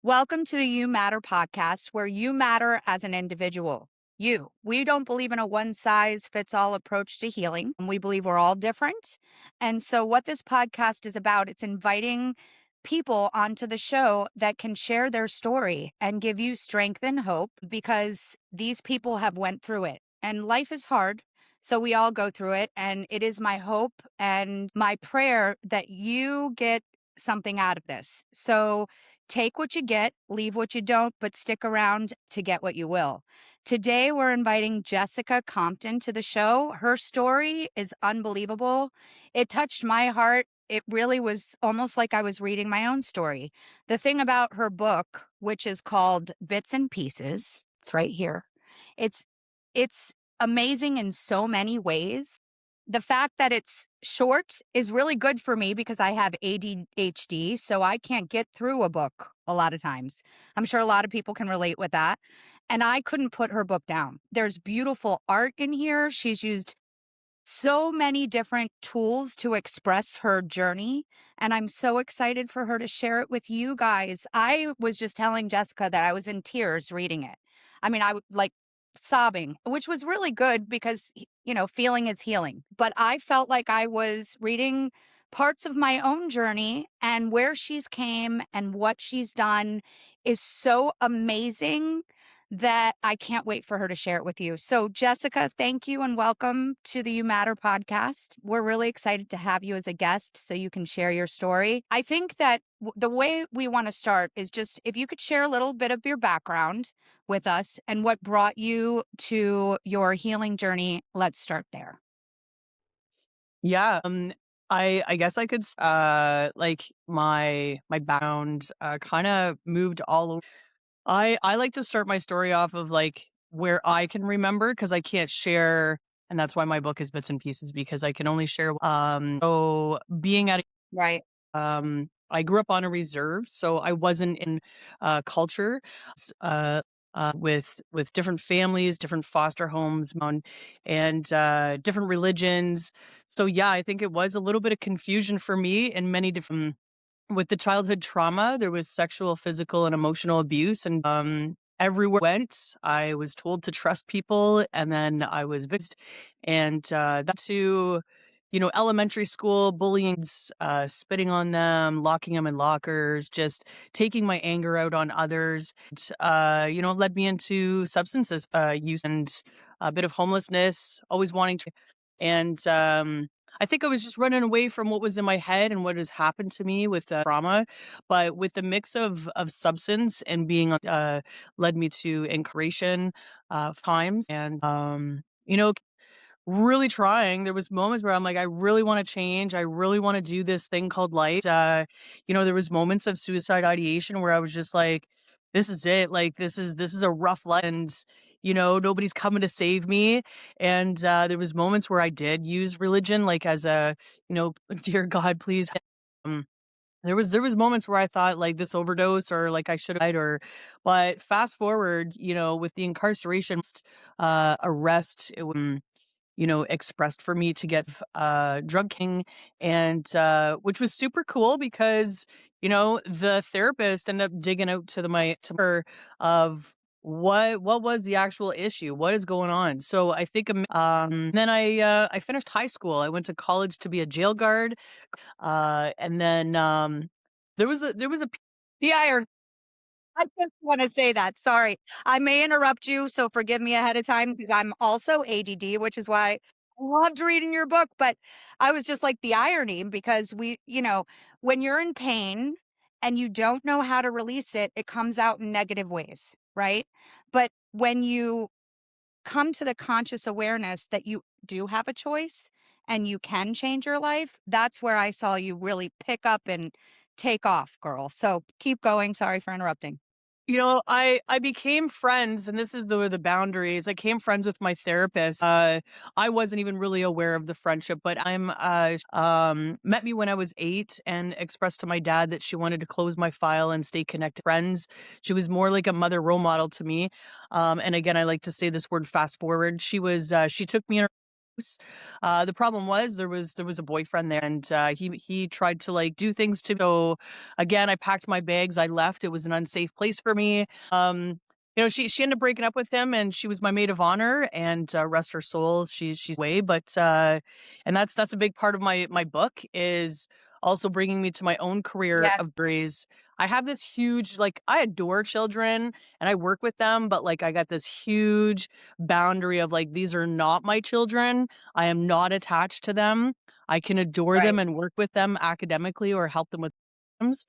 Welcome to the You Matter podcast, where you matter as an individual. You. We don't believe in a one size fits all approach to healing. We believe we're all different. And so, what this podcast is about, it's inviting people onto the show that can share their story and give you strength and hope because these people have went through it. And life is hard. So we all go through it. And it is my hope and my prayer that you get something out of this. So take what you get, leave what you don't, but stick around to get what you will. Today, we're inviting Jessica Compton to the show. Her story is unbelievable. It touched my heart. It really was almost like I was reading my own story. The thing about her book, which is called Bits and Pieces, it's right here. It's amazing in so many ways. The fact that it's short is really good for me because I have ADHD, so I can't get through a book a lot of times. I'm sure a lot of people can relate with that. And I couldn't put her book down. There's beautiful art in here. She's used so many different tools to express her journey. And I'm so excited for her to share it with you guys. I was just telling Jessica that I was in tears reading it. I mean, like sobbing, which was really good because, feeling is healing. But I felt like I was reading parts of my own journey, and where she's came and what she's done is so amazing that I can't wait for her to share it with you. So, Jessica, thank you and welcome to the You Matter podcast. We're really excited to have you as a guest so you can share your story. I think that the way we want to start is just if you could share a little bit of your background with us and what brought you to your healing journey. Let's start there. Yeah, I guess I could like my background kind of moved all over. I like to start my story off of like where I can remember because I can't share, and that's why my book is bits and pieces because I can only share. So being at Right. I grew up on a reserve, so I wasn't in culture. s- Uh, with different families, different foster homes, and different religions. So yeah, I think it was a little bit of confusion for me in many different with the childhood trauma. There was sexual, physical, and emotional abuse, and everywhere I went, I was told to trust people, and then I was victimized, and that to elementary school bullying, spitting on them, locking them in lockers, just taking my anger out on others. Led me into substances use and a bit of homelessness. Always wanting to, and I think I was just running away from what was in my head and what has happened to me with trauma, but with the mix of substance and being led me to incarceration times, and really trying. There was moments where I'm like, I really want to change. I really want to do this thing called life. There was moments of suicide ideation where I was just like, this is it. Like this is a rough life, and nobody's coming to save me. And there was moments where I did use religion, like as a, dear God, please. Um, there was moments where I thought like this overdose or like I should have died or, but fast forward, with the incarceration, arrest, expressed for me to get drug king, and which was super cool because the therapist ended up digging out to her of what was the actual issue, what is going on. So I think then I finished high school. I went to college to be a jail guard, and then there was a The iron. I just want to say that. Sorry. I may interrupt you, so forgive me ahead of time because I'm also ADD, which is why I loved reading your book. But I was just like the irony because when you're in pain and you don't know how to release it, it comes out in negative ways, right? But when you come to the conscious awareness that you do have a choice and you can change your life, that's where I saw you really pick up and take off, girl. So keep going. Sorry for interrupting. I became friends, and this is the boundaries. I became friends with my therapist. I wasn't even really aware of the friendship, but met me when I was 8 and expressed to my dad that she wanted to close my file and stay connected. Friends, she was more like a mother role model to me. And again, I like to say this word fast forward. She took me in. house. The problem was there was a boyfriend there, and he tried to like do things to. So again, I packed my bags, I left. It was an unsafe place for me. She ended up breaking up with him, and she was my maid of honor. And rest her soul, she's away. But and that's a big part of my book is also bringing me to my own career Yes, of berries. I have this huge like I adore children and I work with them, but like I got this huge boundary of like, these are not my children. I am not attached to them. I can adore them right. and work with them academically or help them with problems.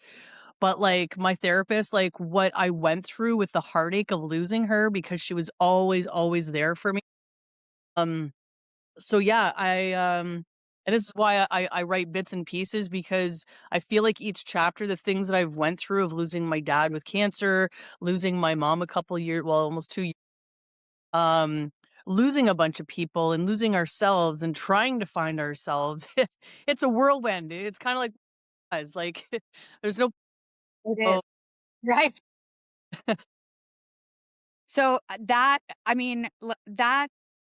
But like my therapist, like what I went through with the heartache of losing her because she was always, always there for me. Um, so yeah, and this is why I write bits and pieces because I feel like each chapter, the things that I've went through of losing my dad with cancer, losing my mom a couple years, well, almost 2 years, um, losing a bunch of people and losing ourselves and trying to find ourselves. It's a whirlwind. It's kind of like guys, like there's no It oh, is. Right. So that, I mean, that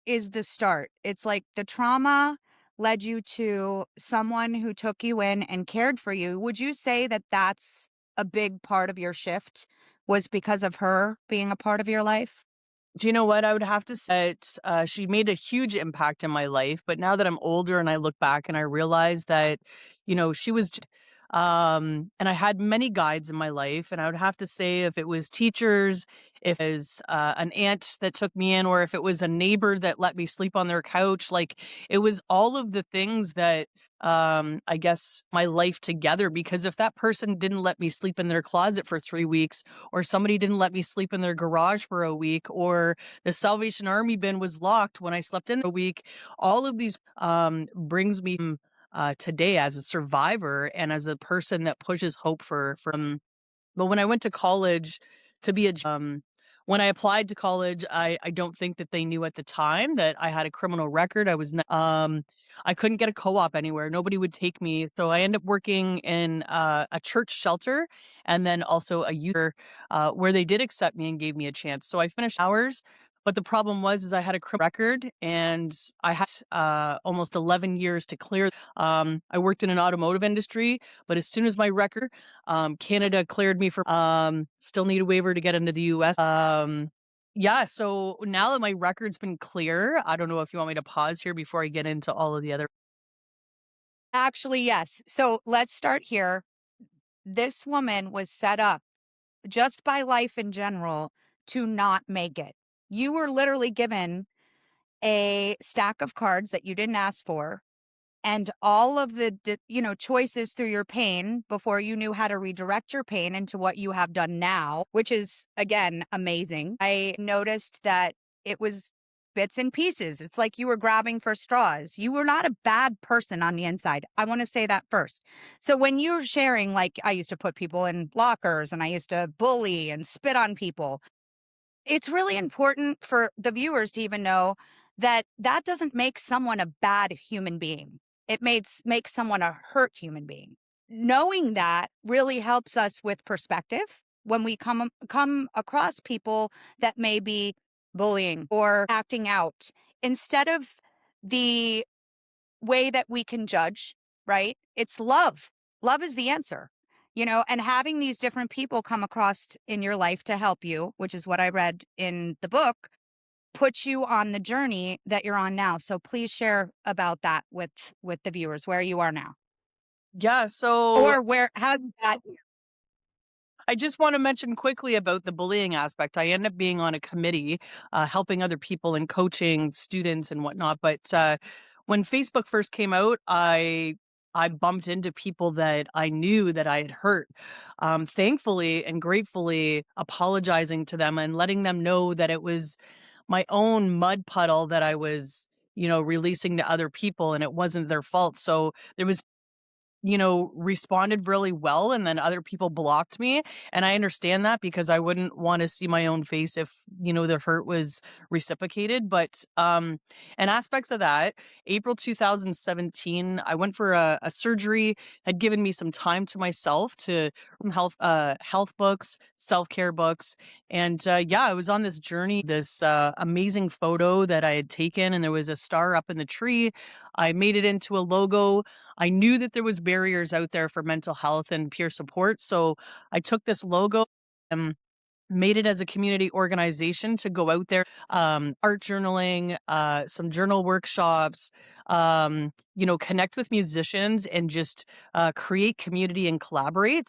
is the start. It's like the trauma led you to someone who took you in and cared for you. Would you say that that's a big part of your shift was because of her being a part of your life? do you know what? I would have to say it, she made a huge impact in my life. But now that I'm older and I look back and I realize that, she was, and I had many guides in my life. And I would have to say if it was teachers, if it was an aunt that took me in, or if it was a neighbor that let me sleep on their couch, like it was all of the things that I guess my life together. Because if that person didn't let me sleep in their closet for 3 weeks, or somebody didn't let me sleep in their garage for a week, or the Salvation Army bin was locked when I slept in a week. All of these brings me today as a survivor and as a person that pushes hope for from. But when I went to college to be when I applied to college, I don't think that they knew at the time that I had a criminal record. I couldn't get a co-op anywhere. Nobody would take me. So I ended up working in a church shelter and then also a youth where they did accept me and gave me a chance. So I finished hours. But the problem was is I had a criminal record and I had almost 11 years to clear. I worked in an automotive industry, but as soon as my record Canada cleared me for still need a waiver to get into the US. Yeah, so now that my record's been clear, I don't know if you want me to pause here before I get into all of the other. Actually, yes. So let's start here. This woman was set up just by life in general to not make it. You were literally given a stack of cards that you didn't ask for and all of the choices through your pain before you knew how to redirect your pain into what you have done now, which is again amazing. I noticed that it was bits and pieces. It's like you were grabbing for straws. You were not a bad person on the inside. I want to say that first. So when you're sharing, like, I used to put people in lockers and I used to bully and spit on people, it's really important for the viewers to even know that that doesn't make someone a bad human being. It makes someone a hurt human being. Knowing that really helps us with perspective when we come across people that may be bullying or acting out. Instead of the way that we can judge, right? It's love. Love is the answer, and having these different people come across in your life to help you, which is what I read in the book, puts you on the journey that you're on now. So please share about that with the viewers, where you are now Yeah, so or how you got here. I just want to mention quickly about the bullying aspect. I end up being on a committee, helping other people and coaching students and whatnot. But when Facebook first came out, I bumped into people that I knew that I had hurt. Thankfully and gratefully apologizing to them and letting them know that it was my own mud puddle that I was, releasing to other people and it wasn't their fault. So there was responded really well, and then other people blocked me. And I understand that because I wouldn't want to see my own face if, the hurt was reciprocated. But and aspects of that, April 2017, I went for a surgery, had given me some time to myself to health books, self-care books. And yeah, I was on this journey, this amazing photo that I had taken, and there was a star up in the tree. I made it into a logo. I knew that there was barriers out there for mental health and peer support, so I took this logo and made it as a community organization to go out there, art journaling, some journal workshops, connect with musicians and just create community and collaborate.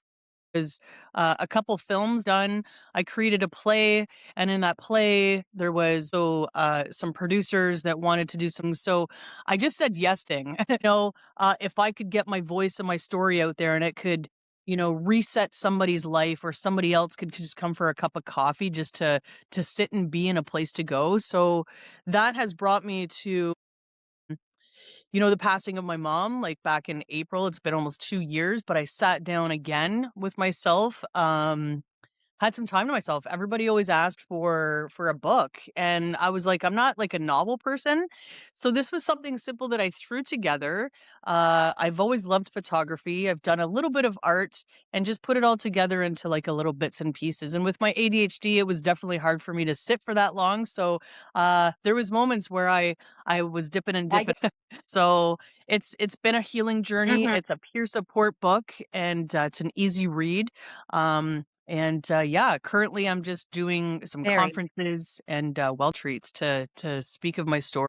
Was a couple films done. I created a play, and in that play, there was some producers that wanted to do some. So I just said yes thing. If I could get my voice and my story out there, and it could, reset somebody's life, or somebody else could just come for a cup of coffee just to sit and be in a place to go. So that has brought me to the passing of my mom, like, back in April. It's been almost 2 years, but I sat down again with myself, had some time to myself. Everybody always asked for a book, and I was like, I'm not like a novel person. So this was something simple that I threw together. I've always loved photography. I've done a little bit of art and just put it all together into like a little bits and pieces. And with my ADHD, it was definitely hard for me to sit for that long. So there was moments where I was dipping and I dipping. So it's been a healing journey. Mhm. It's a peer support book, and it's an easy read. Yeah, currently I'm just doing some Very. conferences and well treats to speak of my story.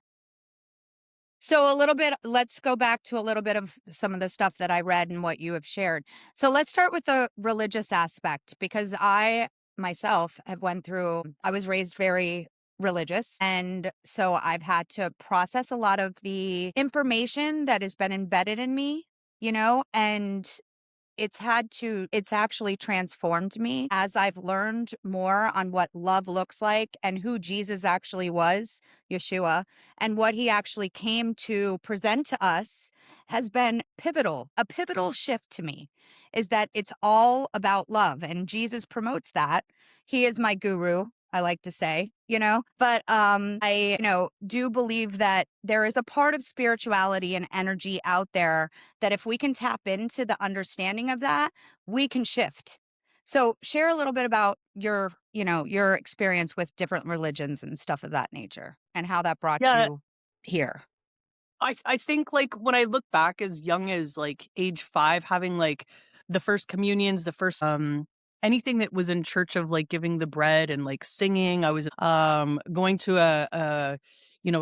So a little bit, let's go back to a little bit of some of the stuff that I read and what you have shared. So let's start with the religious aspect, because I myself have went through, I was raised very religious, and so I've had to process a lot of the information that has been embedded in me, and it's actually transformed me as I've learned more on what love looks like and who Jesus actually was, Yeshua, and what he actually came to present to us has been pivotal. A pivotal shift to me is that it's all about love, and Jesus promotes that. He is my guru, I like to say, but I, do believe that there is a part of spirituality and energy out there that if we can tap into the understanding of that, we can shift. So share a little bit about your experience with different religions and stuff of that nature and how that brought Yeah, you here. I think, like, when I look back as young as, like, age 5, having, like, the first communions, the first, anything that was in church, of, like, giving the bread and, like, singing. I was, going to a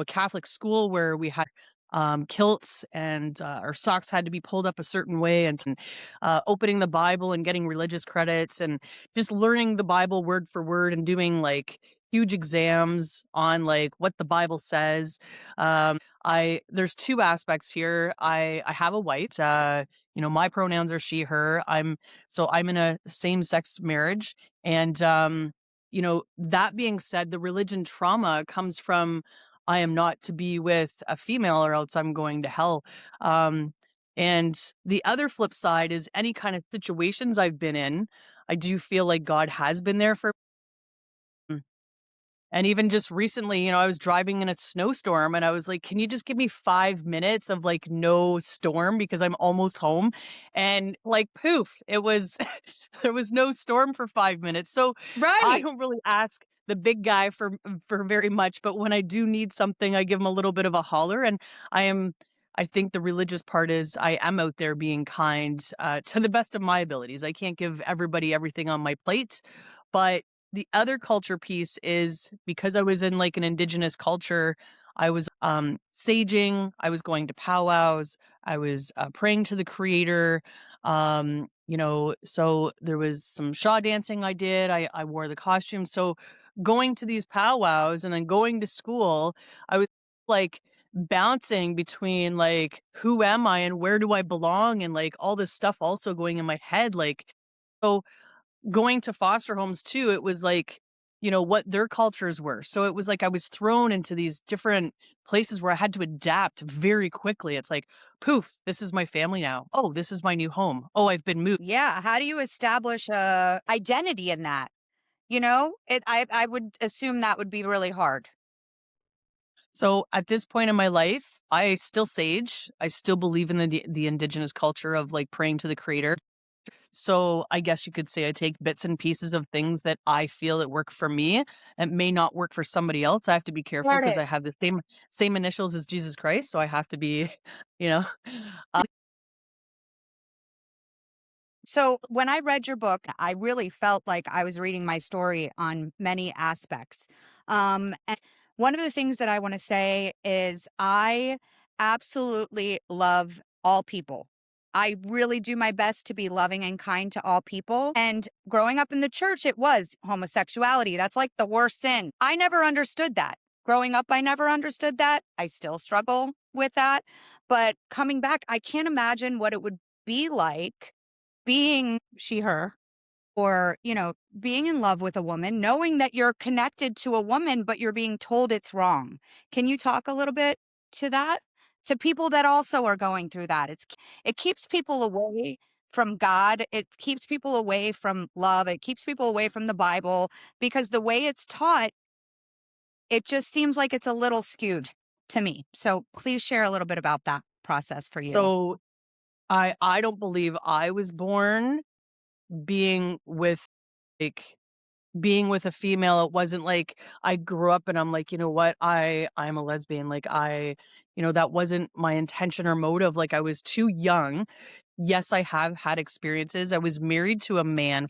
Catholic school where we had, kilts, and, our socks had to be pulled up a certain way, and, opening the Bible and getting religious credits, and just learning the Bible word for word, and doing, like, huge exams on, like, what the Bible says. I There's 2 aspects here. I have a wife. My pronouns are she, her. I'm in a same-sex marriage. And that being said, the religion trauma comes from, I am not to be with a female, or else I'm going to hell. Um and the other flip side is any kind of situations I've been in, I do feel like God has been there for me. And even just recently, I was driving in a snowstorm, and I was like, "Can you just give me 5 minutes of, like, no storm, because I'm almost home?" And, like, poof, it was there was no storm for 5 minutes. So I Right. don't really ask the big guy for very much, but when I do need something, I give him a little bit of a holler. And I am I think the religious part is, I am out there being kind, to the best of my abilities. I can't give everybody everything on my plate, but the other culture piece is, because I was in, like, an indigenous culture, I was, saging, I was going to powwows, I was, praying to the creator. So there was some shaw dancing I did. I wore the costume. So going to these powwows and then going to school, I was, like, bouncing between, like, who am I and where do I belong, and, like, all this stuff also going in my head, like, so going to foster homes too, it was like what their cultures were. So it was like I was thrown into these different places where I had to adapt very quickly. It's like, poof, this is my family now. Oh, this is my new home. Oh, I've been moved. Yeah, how do you establish a identity in that? You know? I would assume that would be really hard. So at this point in my life, I still sage. I still believe in the indigenous culture of like praying to the creator. So I guess you could say I take bits and pieces of things that I feel that work for me and may not work for somebody else. I have to be careful Got because it. I have the same initials as Jesus Christ, so I have to be, you know. So when I read your book, I really felt like I was reading my story on many aspects. And one of the things that I want to say is I absolutely love all people. I really do my best to be loving and kind to all people. And growing up in the church, it was homosexuality. That's like the worst sin. I never understood that. Growing up, I never understood that. I still struggle with that. But coming back, I can't imagine what it would be like being she, her, or, being in love with a woman, knowing that you're connected to a woman, but you're being told it's wrong. Can you talk a little bit to that? To people that also are going through that. It keeps people away from God. It keeps people away from love. It keeps people away from the Bible because the way it's taught, it just seems like it's a little skewed to me. So please share a little bit about that process for you. So I don't believe I was born being with like being with a female. It wasn't like I grew up and I'm like, you know what, I'm a lesbian. Like that wasn't my intention or motive. Like I was too young. Yes, I have had experiences. I was married to a man.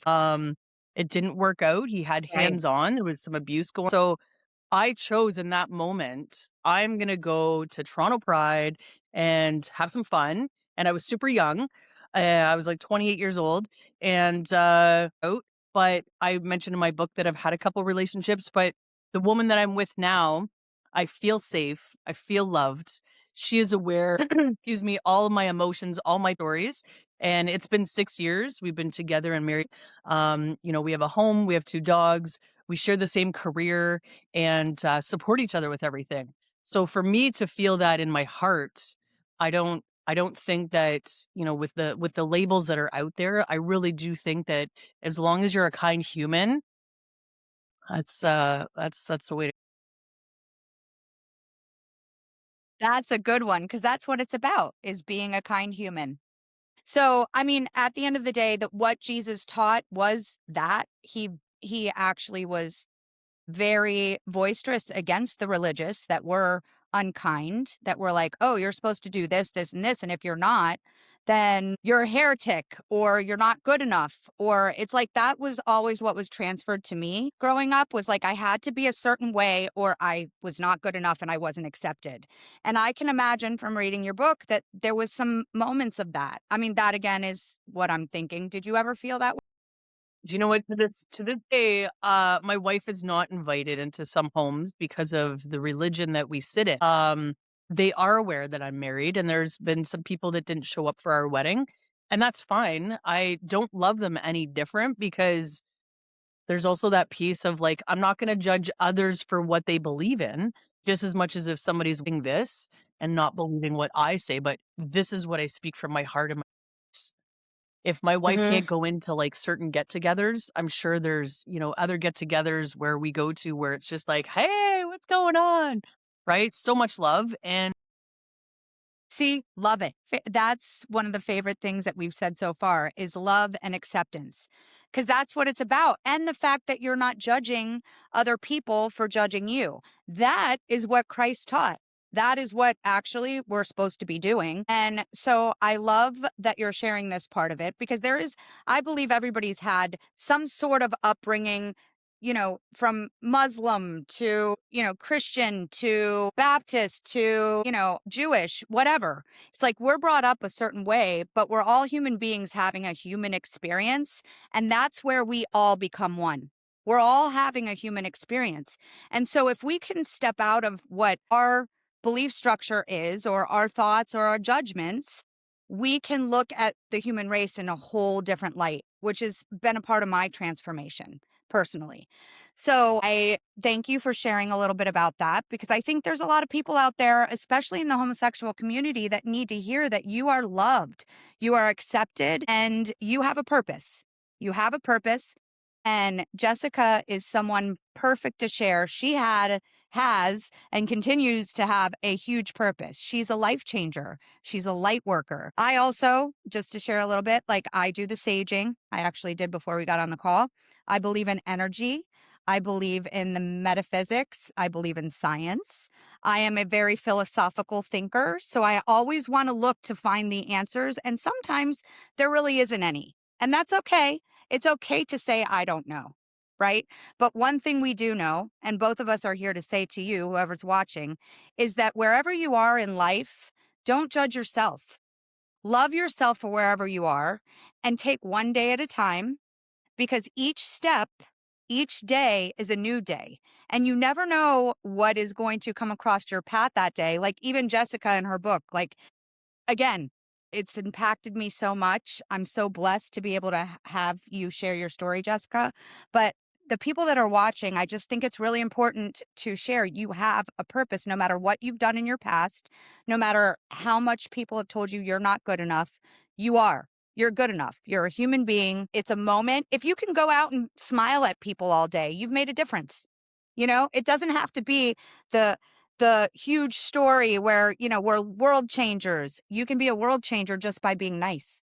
It didn't work out. He had Right. hands on. There was some abuse going. So I chose in that moment, I'm gonna go to Toronto Pride and have some fun. And I was super young. I was like 28 years old and out. But I mentioned in my book that I've had a couple relationships, but the woman that I'm with now, I feel safe. I feel loved. She is aware, excuse me, all of my emotions, all my stories. And it's been 6 years. We've been together and married. We have a home, we have two dogs, we share the same career and support each other with everything. So for me to feel that in my heart, I don't think that, with the labels that are out there, I really do think that as long as you're a kind human, that's the way to. That's a good one because that's what it's about is being a kind human. So, I mean, at the end of the day, that what Jesus taught was that he actually was very boisterous against the religious that were unkind, that were like, "Oh, you're supposed to do this, this, and this, and if you're not, then you're a heretic or you're not good enough." Or it's like that was always what was transferred to me growing up was like I had to be a certain way or I was not good enough and I wasn't accepted. And I can imagine from reading your book that there was some moments of that. I mean, that again is what I'm thinking. Did you ever feel that way? Do you know what? To this day, my wife is not invited into some homes because of the religion that we sit in. They are aware that I'm married, and there's been some people that didn't show up for our wedding, and that's fine. I don't love them any different because there's also that piece of like I'm not going to judge others for what they believe in, just as much as if somebody's doing this and not believing what I say, but this is what I speak from my heart and my. If my wife Mhm. can't go into, like, certain get-togethers, I'm sure there's, other get-togethers where we go to where it's just like, "Hey, what's going on?" Right? So much love, and See, love it. That's one of the favorite things that we've said so far is love and acceptance. Because that's what it's about. And the fact that you're not judging other people for judging you. That is what Christ taught. That is what actually we're supposed to be doing. And so I love that you're sharing this part of it because I believe everybody's had some sort of upbringing, from Muslim to, Christian to Baptist to, Jewish, whatever. It's like we're brought up a certain way, but we're all human beings having a human experience. And that's where we all become one. We're all having a human experience. And so if we can step out of what our belief structure is, or our thoughts or our judgments, we can look at the human race in a whole different light, which has been a part of my transformation personally. So I thank you for sharing a little bit about that because I think there's a lot of people out there, especially in the homosexual community, that need to hear that you are loved, you are accepted, and you have a purpose. You have a purpose. And Jessica is someone perfect to share. Has, and continues to have a huge purpose. She's a life changer. She's a light worker. I also, just to share a little bit, like I do the saging. I actually did before we got on the call. I believe in energy. I believe in the metaphysics. I believe in science. I am a very philosophical thinker. So I always want to look to find the answers. And sometimes there really isn't any. And that's okay. It's okay to say, I don't know. Right. But one thing we do know, and both of us are here to say to you, whoever's watching, is that wherever you are in life, don't judge yourself. Love yourself for wherever you are and take one day at a time because each step, each day is a new day. And you never know what is going to come across your path that day. Like even Jessica in her book, like again, it's impacted me so much. I'm so blessed to be able to have you share your story, Jessica. But the people that are watching, I just think it's really important to share. You have a purpose no matter what you've done in your past, no matter how much people have told you you're not good enough. You are. You're good enough. You're a human being. It's a moment. If you can go out and smile at people all day, you've made a difference. It doesn't have to be the huge story where, we're world changers. You can be a world changer just by being nice.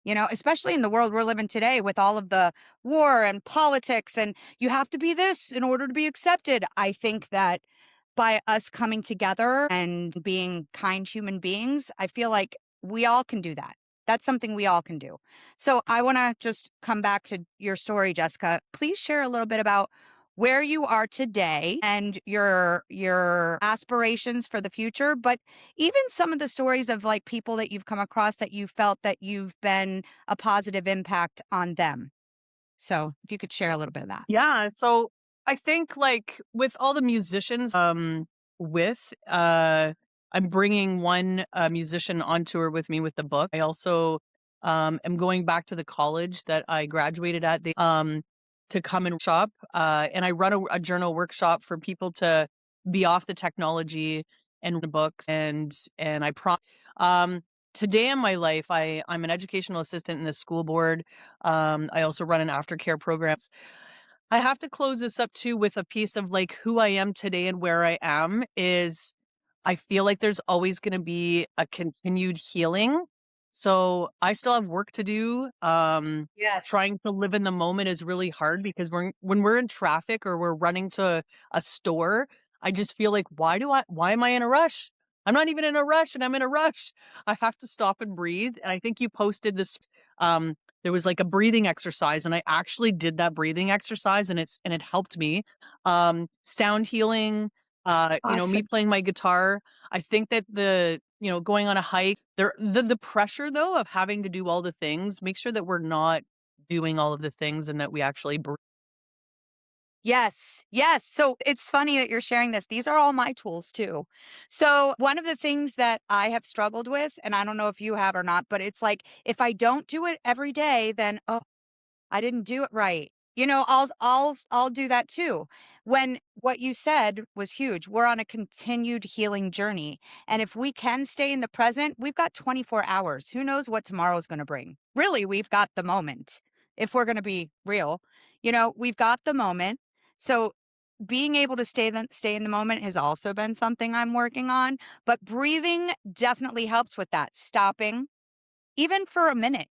Especially in the world we're living today with all of the war and politics, and you have to be this in order to be accepted. I think that by us coming together and being kind human beings, I feel like we all can do that. That's something we all can do. So I want to just come back to your story, Jessica. Please share a little bit about where you are today and your aspirations for the future, but even some of the stories of like people that you've come across that you felt that you've been a positive impact on them. So if you could share a little bit of that. Yeah, so I think like with all the musicians with I'm bringing one musician on tour with me with the book. I also am going back to the college that I graduated at to come and shop and I run a journal workshop for people to be off the technology and the books and I um today in my life I'm an educational assistant in the school board. I also run an aftercare program. I have to close this up too with a piece of like who I am today and where I am is I feel like there's always going to be a continued healing. So I still have work to do. Yes. Trying to live in the moment is really hard because when we're in traffic or we're running to a store, I just feel like why am I in a rush? I'm not even in a rush and I'm in a rush. I have to stop and breathe. And I think you posted this there was like a breathing exercise and I actually did that breathing exercise and it helped me. Sound healing, me Awesome. playing my guitar. I think that going on a hike, the pressure though of having to do all the things, make sure that we're not doing all of the things and that we actually breathe. Yes. Yes. So it's funny that you're sharing this. These are all my tools too. So one of the things that I have struggled with, and I don't know if you have or not, but it's like if I don't do it every day, then I didn't do it right. I'll do that too. When what you said was huge. We're on a continued healing journey. And if we can stay in the present, we've got 24 hours. Who knows what tomorrow's going to bring? Really, we've got the moment. If we're going to be real, we've got the moment. So being able to stay in the moment has also been something I'm working on, but breathing definitely helps with that. Stopping even for a minute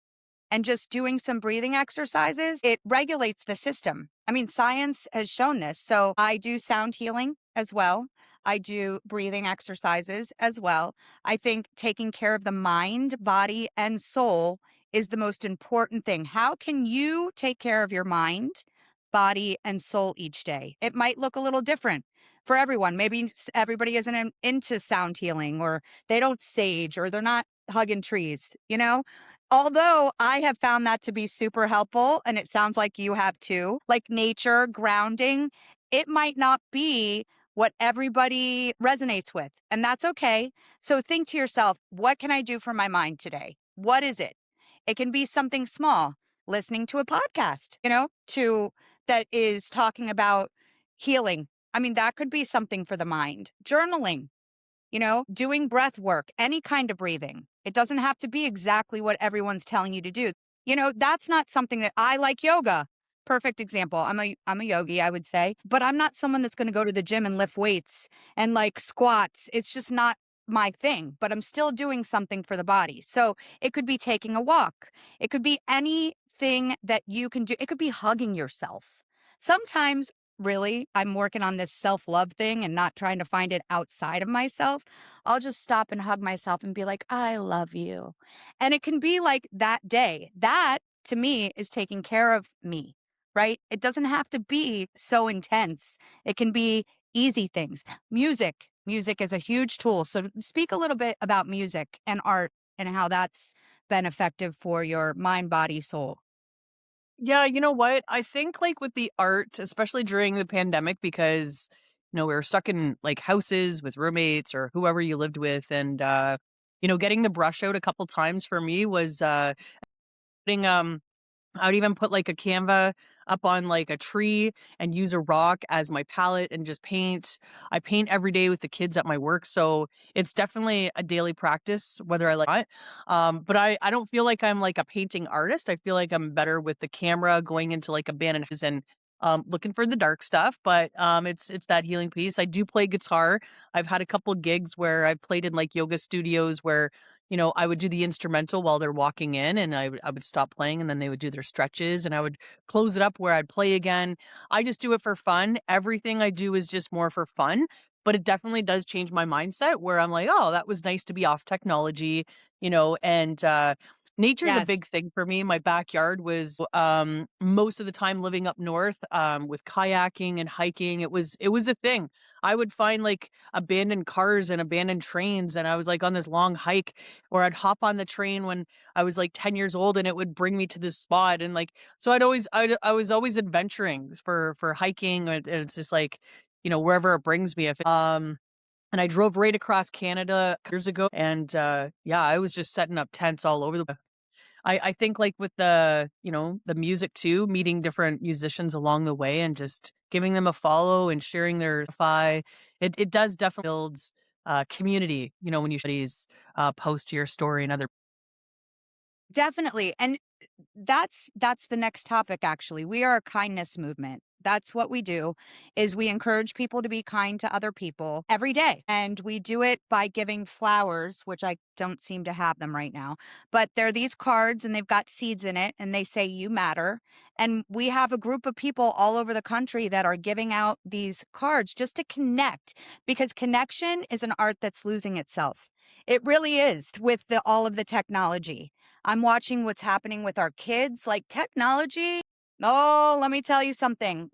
and just doing some breathing exercises, it regulates the system. I mean, science has shown this. So I do sound healing as well. I do breathing exercises as well. I think taking care of the mind, body, and soul is the most important thing. How can you take care of your mind, body, and soul each day? It might look a little different for everyone. Maybe everybody isn't into sound healing or they don't sage or they're not hugging trees. Although I have found that to be super helpful, and it sounds like you have too, like nature, grounding, it might not be what everybody resonates with, and that's okay. So think to yourself, what can I do for my mind today? What is it? It can be something small, listening to a podcast, to that is talking about healing. I mean, that could be something for the mind. Journaling, doing breath work, any kind of breathing. It doesn't have to be exactly what everyone's telling you to do. That's not something that I like yoga. Perfect example. I'm a yogi, I would say, but I'm not someone that's going to go to the gym and lift weights and like squats. It's just not my thing, but I'm still doing something for the body. So it could be taking a walk. It could be anything that you can do. It could be hugging yourself. Sometimes really, I'm working on this self love thing and not trying to find it outside of myself. I'll just stop and hug myself and be like, I love you. And it can be like that day. That to me is taking care of me, right? It doesn't have to be so intense. It can be easy things. Music is a huge tool. So speak a little bit about music and art and how that's been effective for your mind, body, soul. Yeah, you know what? I think like with the art, especially during the pandemic, because we were stuck in like houses with roommates or whoever you lived with, and getting the brush out a couple times for me was putting I would even put like a Canva up on like a tree and use a rock as my palette and just paint. I paint every day with the kids at my work. So it's definitely a daily practice, whether I like it. But I don't feel like I'm like a painting artist. I feel like I'm better with the camera going into like abandoned houses and looking for the dark stuff. But it's that healing piece. I do play guitar. I've had a couple gigs where I've played in like yoga studios where I would do the instrumental while they're walking in and I would stop playing and then they would do their stretches and I would close it up where I'd play again. I just do it for fun. Everything I do is just more for fun, but it definitely does change my mindset where I'm like, "Oh, that was nice to be off technology," and nature's a Yes. big thing for me. My backyard was most of the time living up north with kayaking and hiking. It was a thing. I would find like abandoned cars and abandoned trains and I was like on this long hike or I'd hop on the train when I was like 10 years old and it would bring me to this spot and like so I was always adventuring for hiking and it's just like wherever it brings me if and I drove right across Canada years ago and yeah I was just setting up tents all over the I think like with the music too, meeting different musicians along the way and just giving them a follow and sharing their it does definitely builds community, when you share these post to your story and other. Definitely. And that's the next topic actually. We are a kindness movement. That's what we do is we encourage people to be kind to other people every day. And we do it by giving flowers, which I don't seem to have them right now. But they're these cards and they've got seeds in it and they say you matter. And we have a group of people all over the country that are giving out these cards just to connect because connection is an art that's losing itself. It really is with all of the technology. I'm watching what's happening with our kids, like technology. Oh, let me tell you something.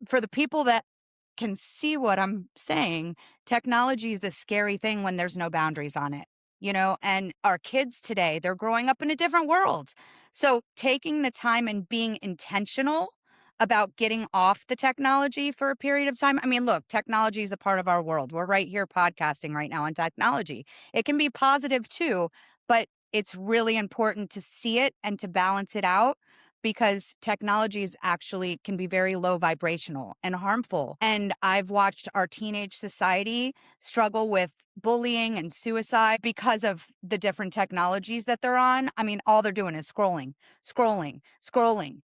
For the people that can see what I'm saying, technology is a scary thing when there's no boundaries on it, and our kids today, they're growing up in a different world. So taking the time and being intentional about getting off the technology for a period of time. I mean, look, technology is a part of our world. We're right here podcasting right now on technology. It can be positive too, but it's really important to see it and to balance it out because technology is actually can be very low vibrational and harmful. And I've watched our teenage society struggle with bullying and suicide because of the different technologies that they're on. I mean, all they're doing is scrolling, scrolling, scrolling.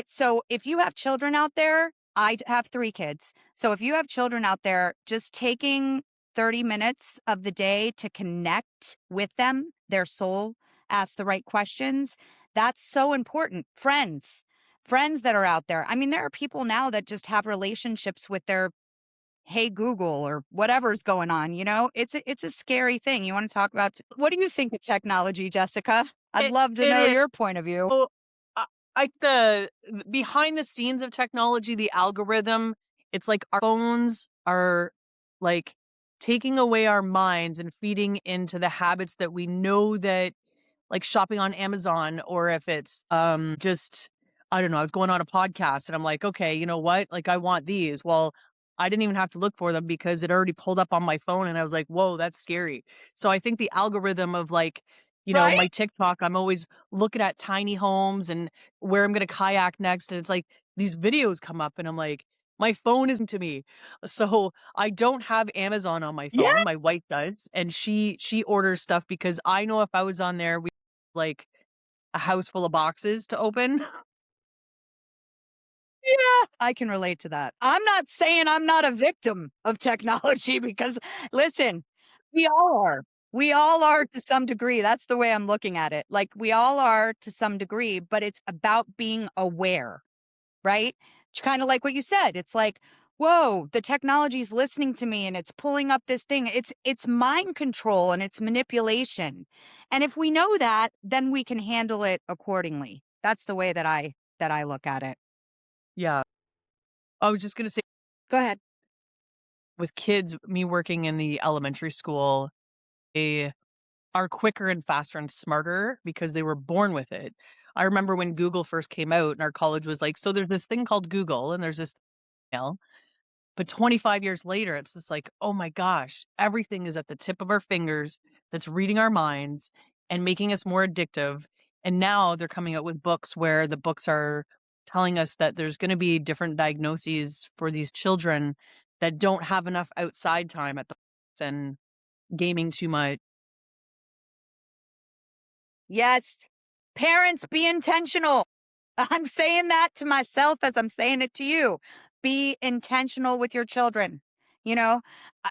So if you have children out there, I have 3 kids. So if you have children out there, just taking 30 minutes of the day to connect with them, their soul, ask the right questions. That's so important. Friends that are out there. I mean, there are people now that just have relationships with their hey Google or whatever's going on, It's a scary thing. You want to talk about what do you think of technology, Jessica? I'd It love to it know is. your point of view. So, the behind the scenes of technology, the algorithm, it's like our phones are like taking away our minds and feeding into the habits that we know that like shopping on Amazon or if it's just I don't know, I was going on a podcast and I'm like, okay, you know what? Like I want these. Well, I didn't even have to look for them because it already pulled up on my phone and I was like, whoa, that's scary. So I think the algorithm of like, Right? my TikTok, I'm always looking at tiny homes and where I'm gonna kayak next. And it's like these videos come up and I'm like, my phone isn't to me. So I don't have Amazon on my Yeah. phone. My wife does, and she orders stuff because I know if I was on there, we like a house full of boxes to open. Yeah, I can relate to that. I'm not saying I'm not a victim of technology because listen, we all are. We all are to some degree. That's the way I'm looking at it. Like we all are to some degree, but it's about being aware, right? It's kind of like what you said. It's like, whoa, the technology's listening to me and it's pulling up this thing. It's mind control and it's manipulation. And if we know that, then we can handle it accordingly. That's the way that I look at it. Yeah. I was just gonna say Go ahead. with kids, me working in the elementary school, they are quicker and faster and smarter because they were born with it. I remember when Google first came out and our college was like, so there's this thing called Google and there's this email. But 25 years later, it's just like, oh my gosh, everything is at the tip of our fingers that's reading our minds and making us more addictive. And now they're coming out with books where the books are telling us that there's going to be different diagnoses for these children that don't have enough outside time at the and gaming too much. Yes. Parents, be intentional. I'm saying that to myself as I'm saying it to you. Be intentional with your children. You know,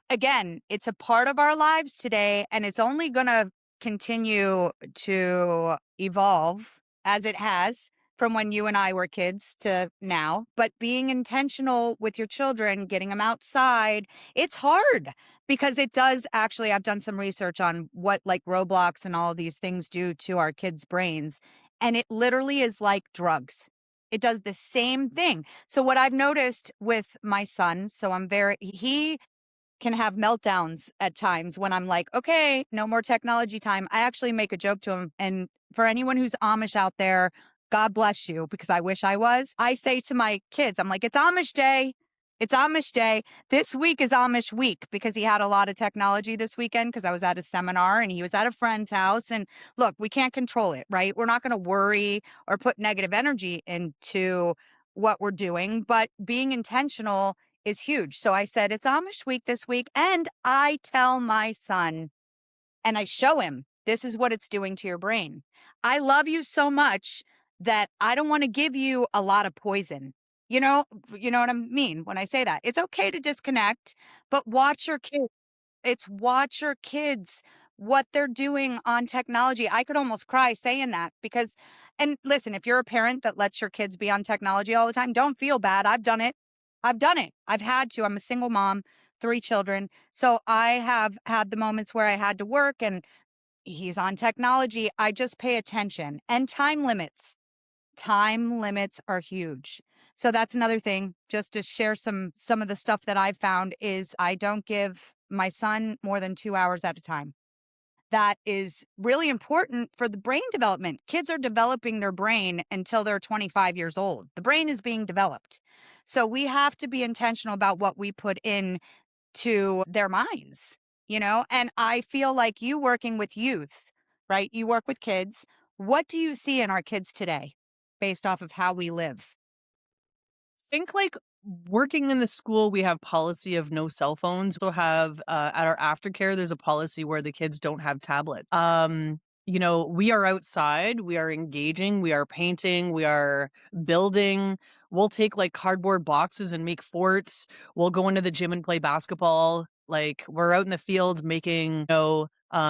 again, it's a part of our lives today, and it's only going to continue to evolve as it has from when you and I were kids to now. But being intentional with your children, getting them outside, it's hard because it does actually. I've done some research on what like Roblox and all of these things do to our kids' brains, and it literally is like drugs. It does the same thing. So what I've noticed with my son, so he can have meltdowns at times when I'm like, okay, no more technology time. I actually make a joke to him. And for anyone who's Amish out there, God bless you, because I wish I was. I say to my kids, I'm like, it's Amish day. It's Amish day. This week is Amish week because he had a lot of technology this weekend because I was at a seminar and he was at a friend's house. And look, we can't control it, right? We're not going to worry or put negative energy into what we're doing, but being intentional is huge. So I said, it's Amish week this week. And I tell my son and I show him, this is what it's doing to your brain. I love you so much that I don't want to give you a lot of poison. You know what I mean when I say that. It's okay to disconnect, but watch your kids. It's watch your kids, what they're doing on technology. I could almost cry saying that because, and listen, if you're a parent that lets your kids be on technology all the time, don't feel bad. I've done it. I've done it. I've had to. I'm a single mom, 3 children. So I have had the moments where I had to work and he's on technology. I just pay attention and time limits. Time limits are huge. So that's another thing just to share some of the stuff that I've found is I don't give my son more than 2 hours at a time. That is really important for the brain development. Kids are developing their brain until they're 25 years old. The brain is being developed. So we have to be intentional about what we put in to their minds, And I feel like you working with youth, right? You work with kids. What do you see in our kids today based off of how we live? Think like working in the school, we have policy of no cell phones. We'll have at our aftercare, there's a policy where the kids don't have tablets. We are outside, we are engaging, we are painting, we are building. We'll take like cardboard boxes and make forts. We'll go into the gym and play basketball. Like we're out in the field making,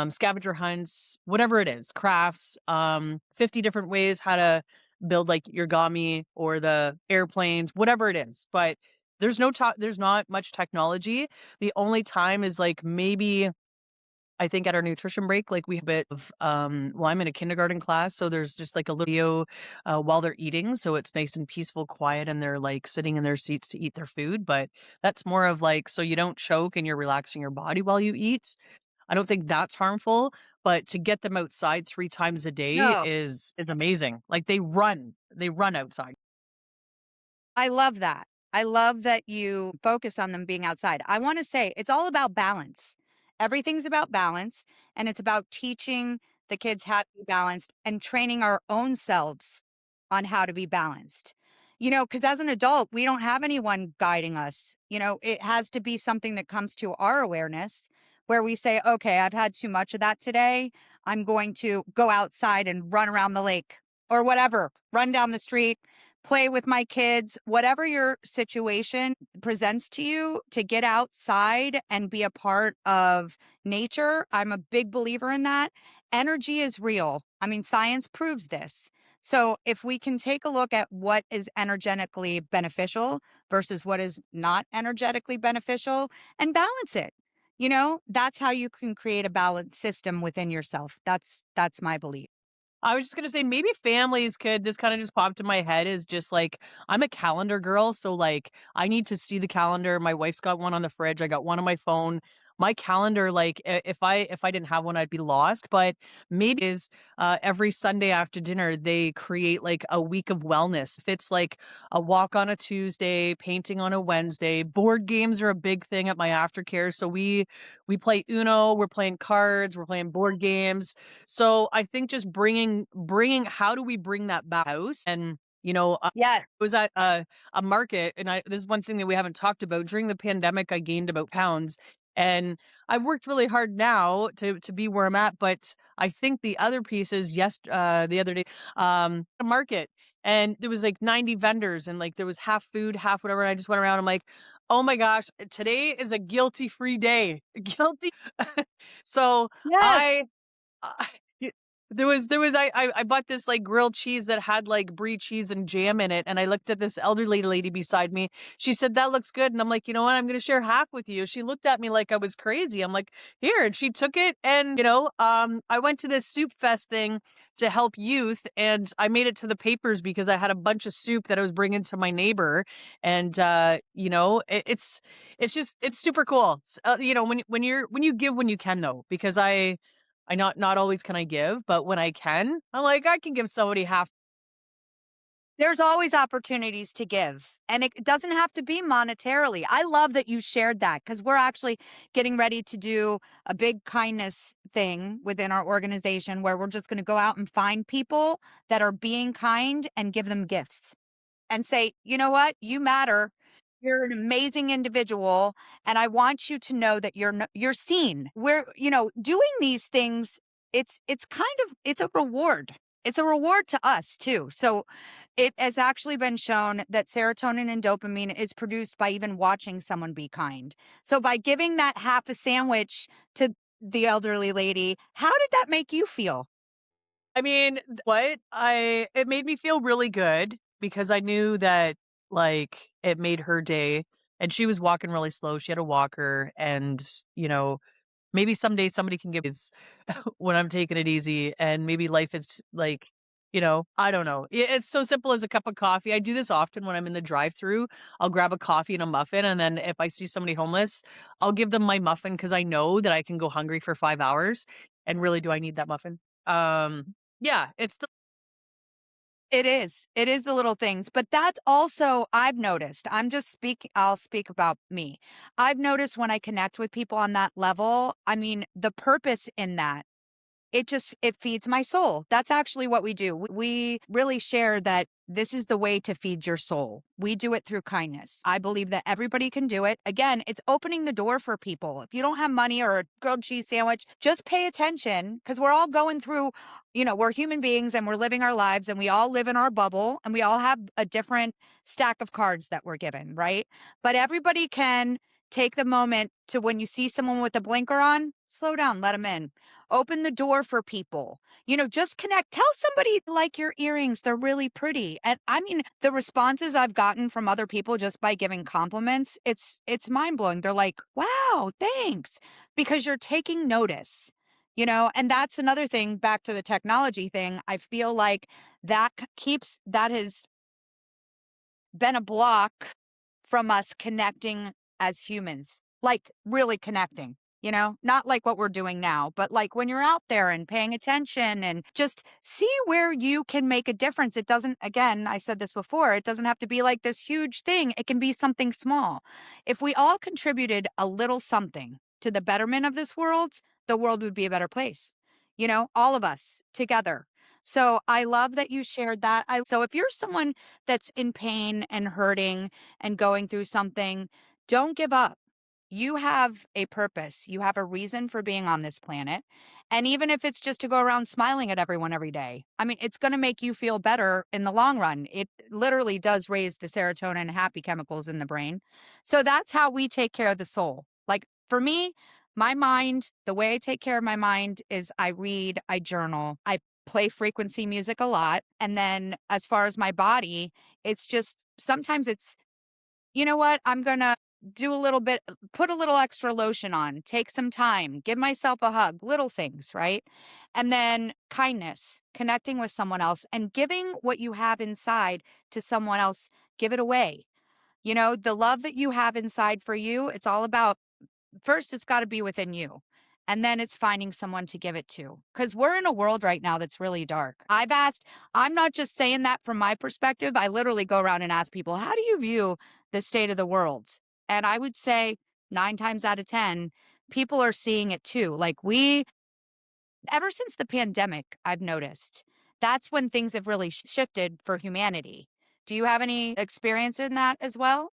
scavenger hunts, whatever it is, crafts, 50 different ways how to build like your Gami or the airplanes, whatever it is. But there's not much technology. The only time is like maybe I think at our nutrition break, like we have a bit of well, I'm in a kindergarten class, so there's just like a little video while they're eating. So it's nice and peaceful, quiet, and they're like sitting in their seats to eat their food. But that's more of like so you don't choke and you're relaxing your body while you eat. I don't think that's harmful, but to get them outside 3 times a day No, is amazing. Like, they run outside. I love that. I love that you focus on them being outside. I want to say it's all about balance. Everything's about balance, and it's about teaching the kids how to be balanced and training our own selves on how to be balanced. Because as an adult, we don't have anyone guiding us. It has to be something that comes to our awareness where we say, okay, I've had too much of that today. I'm going to go outside and run around the lake or whatever, run down the street, play with my kids, whatever your situation presents to you, to get outside and be a part of nature. I'm a big believer in that. Energy is real. I mean, science proves this. So if we can take a look at what is energetically beneficial versus what is not energetically beneficial and balance it, that's how you can create a balanced system within yourself. That's my belief. I was just gonna say maybe families could this kinda just popped in my head is just like, I'm a calendar girl, so, like, I need to see the calendar. My wife's got one on the fridge, I got one on my phone. My calendar, like, if I didn't have one, I'd be lost, but maybe is, every Sunday after dinner, they create, like, a week of wellness. If it's, like, a walk on a Tuesday, painting on a Wednesday, board games are a big thing at my aftercare, so we play Uno, we're playing cards, we're playing board games. So I think just bringing how do we bring that back house? And, Yes. I was at a market, and I this is one thing that we haven't talked about. During the pandemic, I gained about pounds, and I've worked really hard now to be where I'm at, but I think the other piece is the other day, a market, and there was, like, 90 vendors, and, like, there was half food, half whatever, and I just went around, I'm like, "Oh my gosh, today is a guilty-free day." Guilty. So, Yes. I uh, y there was I bought this, like, grilled cheese that had, like, brie cheese and jam in it, and I looked at this elderly lady beside me. She said, "That looks good," and I'm like, "You know what? I'm gonna share half with you." She looked at me like I was crazy. I'm like, "Here," and she took it, and, I went to this soup fest thing to help youth, and I made it to the papers because I had a bunch of soup that I was bringing to my neighbor, and, it's just it's super cool. When you give when you can, though, because I not always can I give, but when I can, I'm like, I can give somebody half. There's always opportunities to give, and it doesn't have to be monetarily. I love that you shared that because we're actually getting ready to do a big kindness thing within our organization where we're just going to go out and find people that are being kind and give them gifts and say, you know what? You matter. You're an amazing individual, and I want you to know that you're seen. We're, doing these things. It's kind of it's a reward. It's a reward to us too. So it has actually been shown that serotonin and dopamine is produced by even watching someone be kind. So by giving that half a sandwich to the elderly lady, how did that make you feel? I mean, what? It made me feel really good because I knew that, like, it made her day, and she was walking really slow. She had a walker, and, you know, maybe someday somebody can give is when I'm taking it easy, and maybe life is like, I don't know. It's so simple as a cup of coffee. I do this often when I'm in the drive-through. I'll grab a coffee and a muffin, and then if I see somebody homeless, I'll give them my muffin because I know that I can go hungry for 5 hours. And really, do I need that muffin? Yeah, it's the It is. It is the little things, but that's also I've noticed. I'll speak about me. I've noticed when I connect with people on that level, I mean, the purpose in that it feeds my soul. That's actually what we do. We really share that this is the way to feed your soul. We do it through kindness. I believe that everybody can do it. Again, it's opening the door for people. If you don't have money or a grilled cheese sandwich, just pay attention because we're all going through, we're human beings and we're living our lives and we all live in our bubble and we all have a different stack of cards that we're given, right? But everybody can take the moment to when you see someone with a blinker on, slow down, let them in. Open the door for people. Just connect. Tell somebody like your earrings, they're really pretty. And I mean, the responses I've gotten from other people just by giving compliments, it's mind-blowing. They're like, "Wow, thanks." Because you're taking notice. And that's another thing back to the technology thing. I feel like that has been a block from us connecting as humans, like really connecting, not like what we're doing now, but like when you're out there and paying attention and just see where you can make a difference. It doesn't, again, I said this before, it doesn't have to be like this huge thing. It can be something small. If we all contributed a little something to the betterment of this world, the world would be a better place. All of us together. So I love that you shared that. So if you're someone that's in pain and hurting and going through something, don't give up. You have a purpose. You have a reason for being on this planet. And even if it's just to go around smiling at everyone every day, I mean, it's going to make you feel better in the long run. It literally does raise the serotonin and happy chemicals in the brain. So that's how we take care of the soul. Like for me, my mind, the way I take care of my mind is I read, I journal, I play frequency music a lot. And then as far as my body, it's just sometimes it's, you know what? I'm going to do a little bit, put a little extra lotion on, take some time, give myself a hug, little things, right? And then kindness, connecting with someone else and giving what you have inside to someone else, give it away. You know, the love that you have inside for you, it's all about first, it's got to be within you. And then it's finding someone to give it to. Because we're in a world right now that's really dark. I'm not just saying that from my perspective. I literally go around and ask people, how do you view the state of the world? And I would say 9 times out of 10, people are seeing it too. Ever since the pandemic, I've noticed that's when things have really shifted for humanity. Do you have any experience in that as well?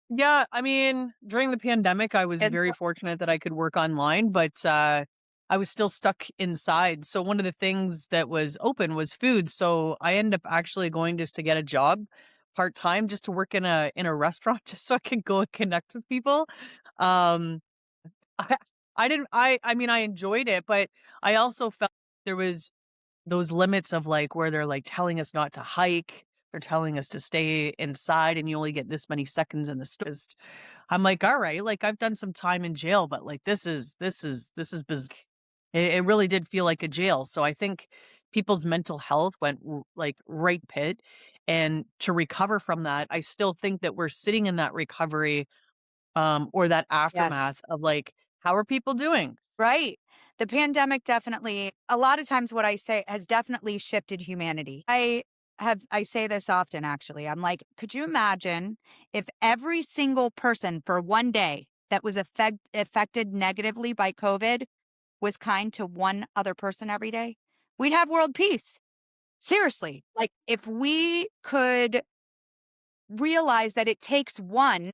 Yeah, I mean, during the pandemic, I was very fortunate that I could work online, but I was still stuck inside. So one of the things that was open was food. So I ended up actually going just to get a job part time, just to work in a restaurant, just so I could go and connect with people. Um, I, I didn't. I mean, I enjoyed it, but I also felt there was those limits of, like, where they're, like, telling us not to hike, they're telling us to stay inside, and you only get this many seconds in the I'm like, "Alright," like, I've done some time in jail, but, like, this is biz it really did feel like a jail, so I think people's mental health went like, right pit, and to recover from that, I still think that we're sitting in that recovery, or that Yes. aftermath of, like, how are people doing? Right. The pandemic definitely, a lot of times what I say has definitely shifted humanity. I say this often actually. I'm like, could you imagine if every single person for one day that was affected negatively by COVID was kind to one other person every day? We'd have world peace. Seriously. Like if we could realize that it takes one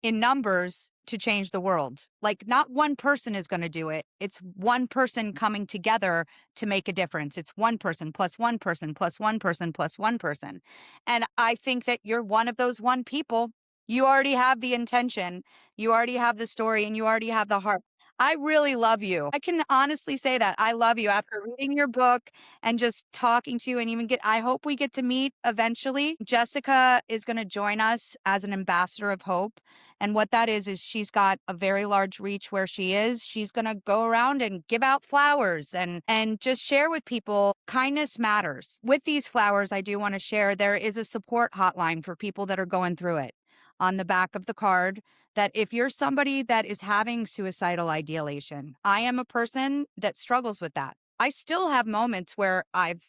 in numbers to change the world. Like, not one person is going to do it. It's one person coming together to make a difference. It's one person plus one person plus one person plus one person. And I think that you're one of those one people. You already have the intention, you already have the story, and you already have the heart. I really love you. I can honestly say that. I love you after reading your book and just talking to you and even I hope we get to meet eventually. Jessica is going to join us as an ambassador of hope. And what that is she's got a very large reach where she is. She's going to go around and give out flowers and just share with people kindness matters. With these flowers, I do want to share there is a support hotline for people that are going through it on the back of the card that if you're somebody that is having suicidal ideation, I am a person that struggles with that. I still have moments where I've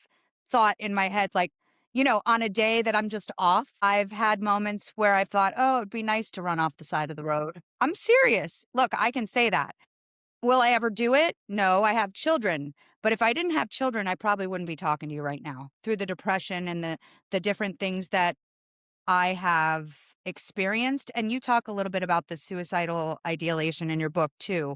thought in my head, like, you know, on a day that I'm just off, I've had moments where I've thought, oh, it'd be nice to run off the side of the road. I'm serious. Look, I can say that. Will I ever do it? No, I have children. But if I didn't have children, I probably wouldn't be talking to you right now through the depression and the different things that I have experienced. And you talk a little bit about the suicidal ideation in your book too.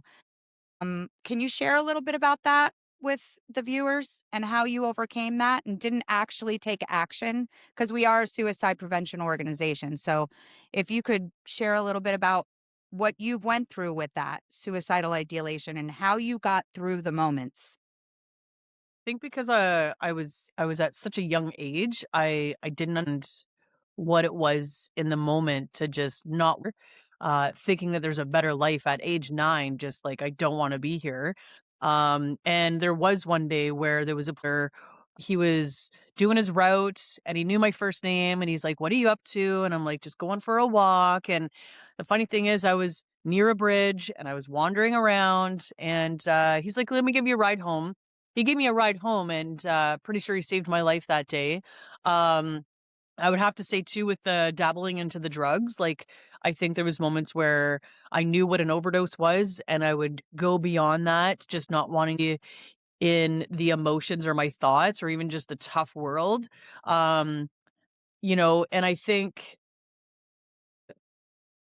Can you share a little bit about that with the viewers and how you overcame that and didn't actually take action? Because we are a suicide prevention organization. So if you could share a little bit about what you went through with that suicidal ideation and how you got through the moments. Think because, I was at such a young age, I didn't what it was in the moment to just not thinking that there's a better life at age 9, just like, I don't wanna be here. And there was one day where there was a player, he was doing his route, and he knew my first name, and he's like, "What are you up to?" And I'm like, "Just going for a walk." And the funny thing is I was near a bridge, and I was wandering around, and, he's like, "Let me give you a ride home." He gave me a ride home, and, pretty sure he saved my life that day. Um, I would have to say too, with the dabbling into the drugs, like, I think there was moments where I knew what an overdose was, and I would go beyond that, just not wanting to. in the emotions or my thoughts or even just the tough world. Um, and I think,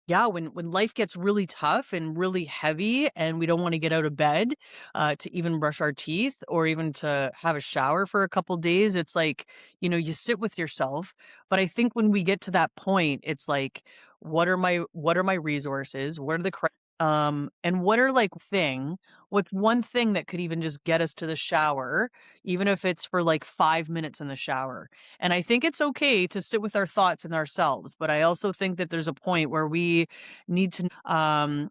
yeah, when life gets really tough and really heavy and we don't want to get out of bed to even brush our teeth or even to have a shower for a couple days, it's like, you sit with yourself. But I think when we get to that point, it's like, what are my resources? What are and what are what's one thing that could even just get us to the shower, even if it's for like 5 minutes in the shower. And I think it's okay to sit with our thoughts and ourselves, but I also think that there's a point where we need to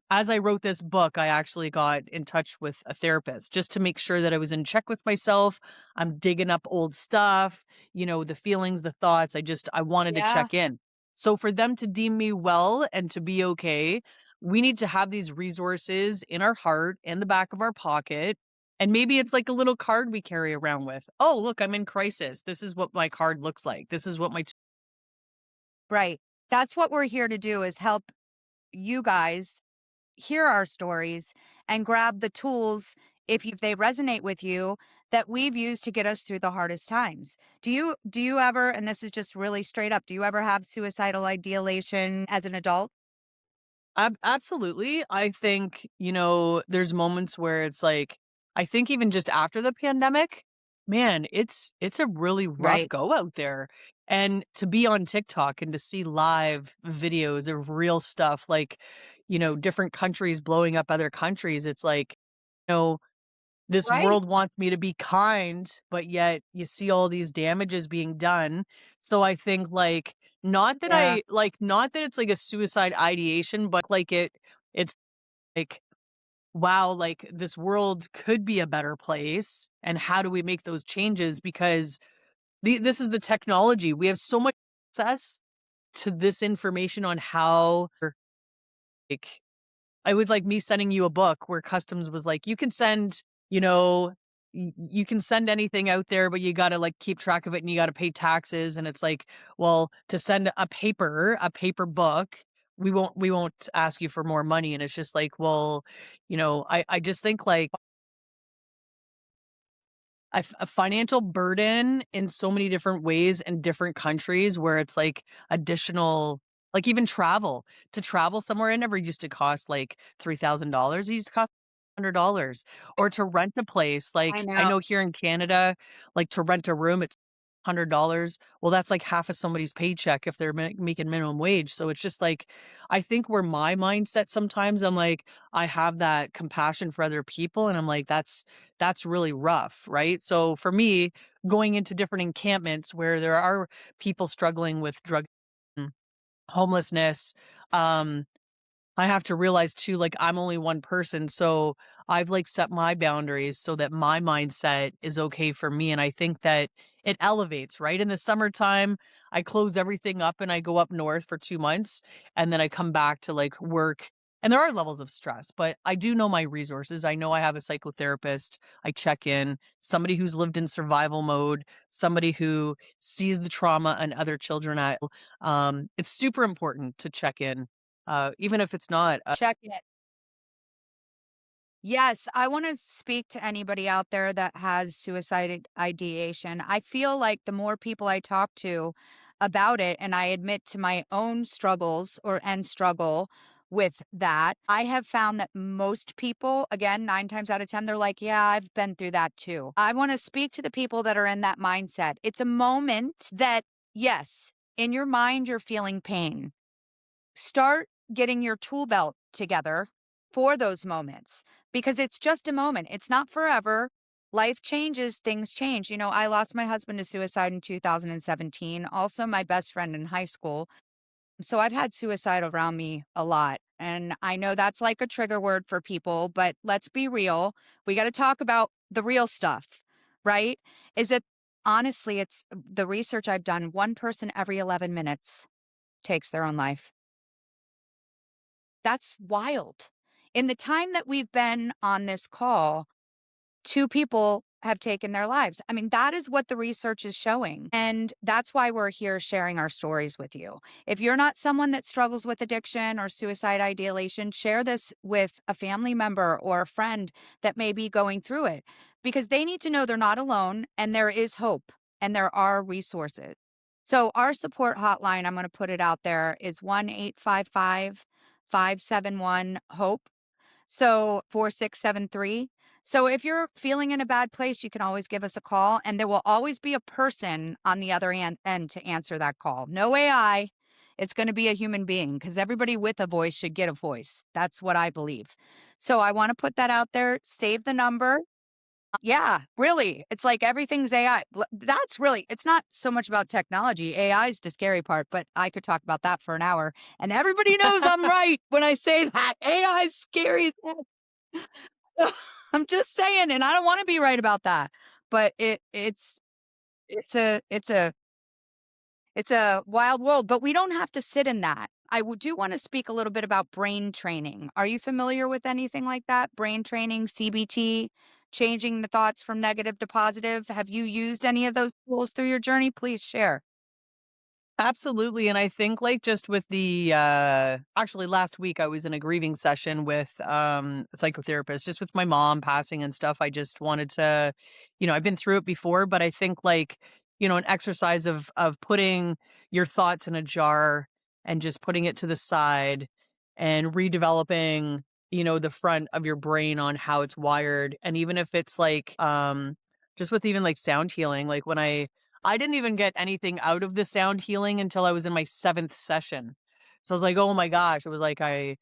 as I wrote this book, I actually got in touch with a therapist just to make sure that I was in check with myself. I'm digging up old stuff, the feelings, the thoughts. I wanted to Yeah. check in. So for them to deem me well and to be okay, we need to have these resources in our heart, in the back of our pocket. And maybe it's like a little card we carry around with. Oh, look, I'm in crisis. This is what my card looks like. This is what my Right. That's what we're here to do is help you guys hear our stories and grab the tools if they resonate with you that we've used to get us through the hardest times. Do you ever, and this is just really straight up, do you ever have suicidal ideation as an adult? Absolutely. I think, there's moments where it's like, I think even just after the pandemic, man, it's a really rough Right. go out there. And to be on TikTok and to see live videos of real stuff like, different countries blowing up other countries, it's like, you know, this Right. world wants me to be kind, but yet you see all these damages being done. So I think Yeah. not that it's like a suicide ideation, but it's like, wow, like this world could be a better place. And how do we make those changes? Because this is the technology. We have so much access to this information on how like it was like me sending you a book where customs was like, you can send, you know, you can send anything out there, but you got to like keep track of it and you got to pay taxes. And it's like, well, to send a paper book, we won't ask you for more money. And it's just like, well, I just think like a financial burden in so many different ways in different countries where it's like additional, like even travel to travel somewhere. It never used to cost like $3,000. It used to cost $100 or to rent a place. I Like I know. know here in Canada, like to rent a room, it's $100. Well, that's like half of somebody's paycheck if they're making minimum wage. So it's just like, I think where my mindset sometimes, I'm like, I have that compassion for other people. And I'm like, that's really rough, right? So for me, going into different encampments where there are people struggling with drug and homelessness, um, I have to realize too, like I'm only one person. So I've like set my boundaries so that my mindset is okay for me. And I think that it elevates, right? In the summertime, I close everything up and I go up north for 2 months and then I come back to like work. And there are levels of stress, but I do know my resources. I know I have a psychotherapist. I check in, somebody who's lived in survival mode, somebody who sees the trauma and other children at. It's super important to check in even if it's not, Check it. Yes, I want to speak to anybody out there that has suicide ideation. I feel like the more people I talk to about it and I admit to my own struggles and struggle with that, I have found that most people, again, 9 times out of 10, they're like, yeah, I've been through that too. I want to speak to the people that are in that mindset. It's a moment that, yes, in your mind, you're feeling pain. Start getting your tool belt together for those moments because it's just a moment. It's not forever. Life changes, things change. I lost my husband to suicide in 2017, also my best friend in high school. So I've had suicide around me a lot. And I know that's like a trigger word for people, but let's be real. We got to talk about the real stuff, right? Is that honestly, it's the research I've done, one person every 11 minutes takes their own life. That's wild. In the time that we've been on this call, 2 people have taken their lives. I mean, that is what the research is showing. And that's why we're here sharing our stories with you. If you're not someone that struggles with addiction or suicide ideation, share this with a family member or a friend that may be going through it because they need to know they're not alone and there is hope and there are resources. So, our support hotline, I'm going to put it out there, is 1-855-571-HOPE. So 4673. So if you're feeling in a bad place, you can always give us a call and there will always be a person on the other end to answer that call. No AI. It's going to be a human being because everybody with a voice should get a voice. That's what I believe. So I want to put that out there. Save the number. Yeah, really. It's like everything's AI. That's really, it's not so much about technology. AI is the scary part, but I could talk about that for an hour. And everybody knows I'm right when I say that. AI is scary as heck. So, I'm just saying, and I don't want to be right about that. But it's a it's a wild world, but we don't have to sit in that. Do want to speak a little bit about brain training. Are you familiar with anything like that? Brain training, CBT, changing the thoughts from negative to positive. Have you used any of those tools through your journey? Please share. Absolutely, and I think, like, just with the, actually last week I was in a grieving session with, a psychotherapist, just with my mom passing and stuff. I just wanted to, I've been through it before, but I think, like, an exercise of putting your thoughts in a jar and just putting it to the side and redeveloping, the front of your brain on how it's wired. And even if it's like, just with even like sound healing, like when I didn't even get anything out of the sound healing until I was in my 7th session. So I was like, "Oh my gosh." It was like I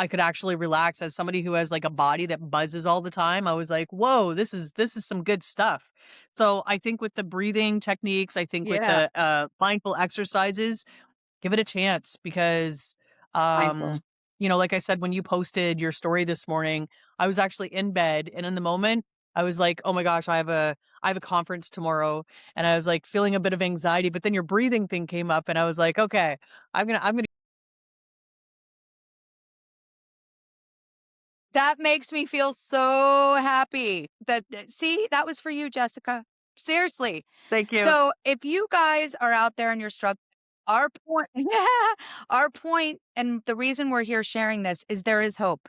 could actually relax as somebody who has, like, a body that buzzes all the time. I was like, "Whoa, this is some good stuff." So I think with the breathing techniques, I think with Yeah, the, mindful exercises, give it a chance because, mindful. um, like I said, when you posted your story this morning, I was actually in bed, and in the moment, I was like, "Oh my gosh, I have a conference tomorrow," and I was, like, feeling a bit of anxiety, but then your breathing thing came up, and I was like, "Okay, I'm gonna." That makes me feel so happy see, that was for you, Jessica. Seriously. Thank you. So if you guys are out there and you're struggling, our point, our point, and the reason we're here sharing this is there is hope.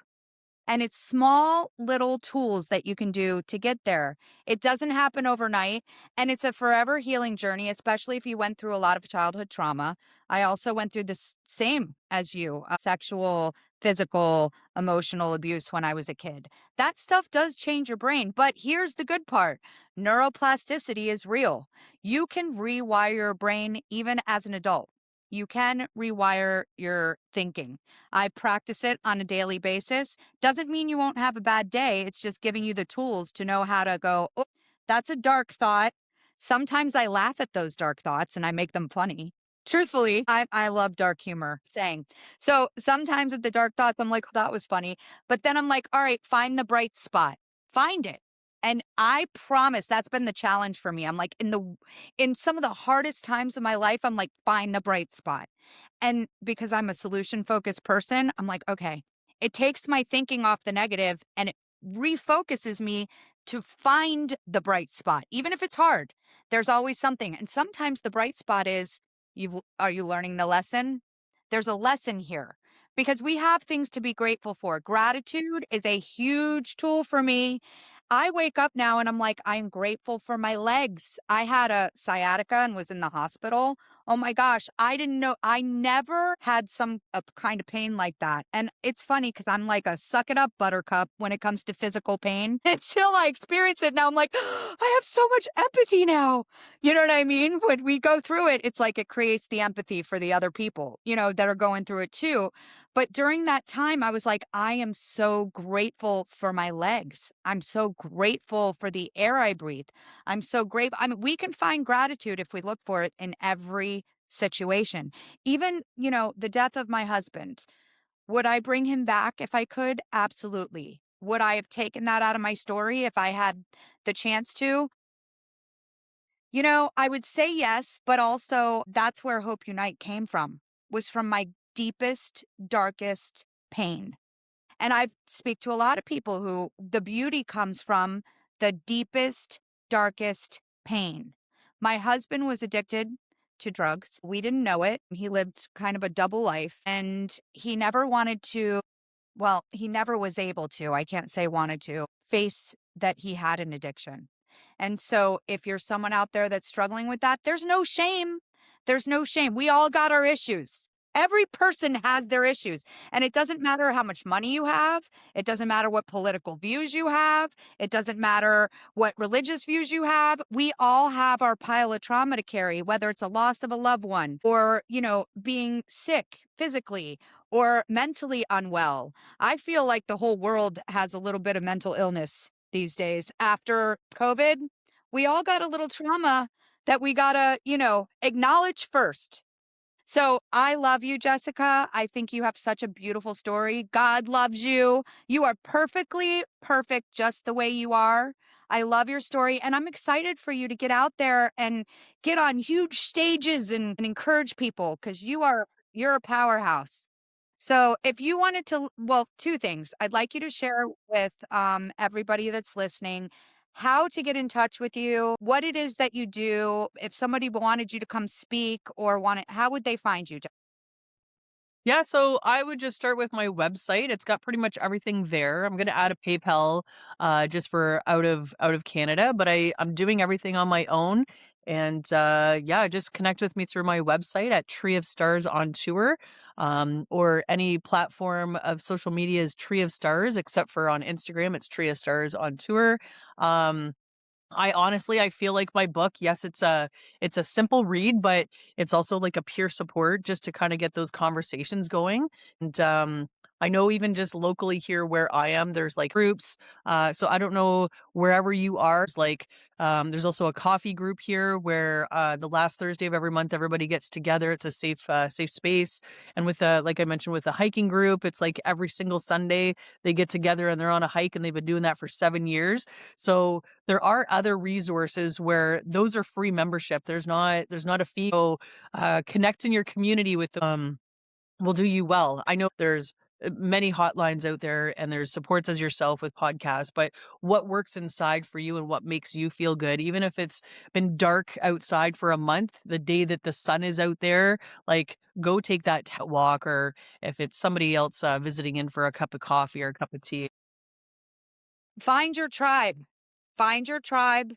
And it's small little tools that you can do to get there. It doesn't happen overnight. And it's a forever healing journey, especially if you went through a lot of childhood trauma. I also went through the same as you sexual, physical, emotional abuse when I was a kid. That stuff does change your brain. But here's the good part neuroplasticity is real. You can rewire your brain even as an adult. You can rewire your thinking. I practice it on a daily basis. Doesn't mean you won't have a bad day. It's just giving you the tools to know how to go, oh, that's a dark thought. Sometimes I laugh at those dark thoughts and I make them funny. Truthfully, I love dark humor saying. So sometimes with the dark thoughts, I'm like, that was funny. But then I'm like, all right, find the bright spot. Find it. And I promise that's been the challenge for me. I'm like in some of the hardest times of my life, I'm like, find the bright spot. And because I'm a solution focused person, I'm like, okay, it takes my thinking off the negative and it refocuses me to find the bright spot. Even if it's hard, there's always something. And sometimes the bright spot is are you learning the lesson? There's a lesson here because we have things to be grateful for. Gratitude is a huge tool for me. I wake up now and I'm like, I'm grateful for my legs. I had a sciatica and was in the hospital. Oh my gosh, I didn't know. I never had some a kind of pain like that. And it's funny because I'm like a suck it up buttercup when it comes to physical pain until I experience it. Now I'm like, I have so much empathy now. You know what I mean? When we go through it, it's like it creates the empathy for the other people, that are going through it too. But during that time, I was like, I am so grateful for my legs. I'm so grateful for the air I breathe. I'm so grateful. I mean, we can find gratitude if we look for it in every situation. Even, the death of my husband. Would I bring him back if I could? Absolutely. Would I have taken that out of my story if I had the chance to? I would say yes, but also that's where Hope Unite came from, was from my deepest, darkest pain. And I speak to a lot of people who the beauty comes from the deepest, darkest pain. My husband was addicted to drugs. We didn't know it. He lived kind of a double life and he never wanted to, well, he never was able to, I can't say wanted to, face that he had an addiction. And so if you're someone out there that's struggling with that, there's no shame. There's no shame. We all got our issues. Every person has their issues. And it doesn't matter how much money you have. It doesn't matter what political views you have. It doesn't matter what religious views you have. We all have our pile of trauma to carry, whether it's a loss of a loved one or, being sick physically or mentally unwell. I feel like the whole world has a little bit of mental illness these days. After COVID, we all got a little trauma that we got to, acknowledge first. So I love you, Jessica. I think you have such a beautiful story. God loves you. You are perfectly perfect just the way you are. I love your story and I'm excited for you to get out there and get on huge stages and encourage people because you're a powerhouse. So if you wanted to, well, two things. I'd like you to share with everybody that's listening how to get in touch with you, what it is that you do. If somebody wanted you to come speak or wanted, how would they find you? Yeah, so I would just start with my website. It's got pretty much everything there. I'm gonna add a PayPal just for out of Canada, but I'm doing everything on my own. And yeah, just connect with me through my website at Tree of Stars on Tour, or any platform of social media is Tree of Stars, except for on Instagram, it's Tree of Stars on Tour. Um, I feel like my book, yes, it's a simple read, but it's also like a peer support just to kind of get those conversations going. And I know even just locally here where I am, there's like groups. So I don't know wherever you are. There's also a coffee group here where the last Thursday of every month everybody gets together. It's a safe space. And with like I mentioned with the hiking group, it's like every single Sunday they get together and they're on a hike and they've been doing that for 7 years. So there are other resources where those are free membership. There's not a fee. So connect in your community with will do you well. I know there's many hotlines out there and there's supports as yourself with podcasts, but what works inside for you and what makes you feel good, even if it's been dark outside for a month, the day that the sun is out there, like go take that walk, or if it's somebody else visiting in for a cup of coffee or a cup of tea. Find your tribe. Find your tribe.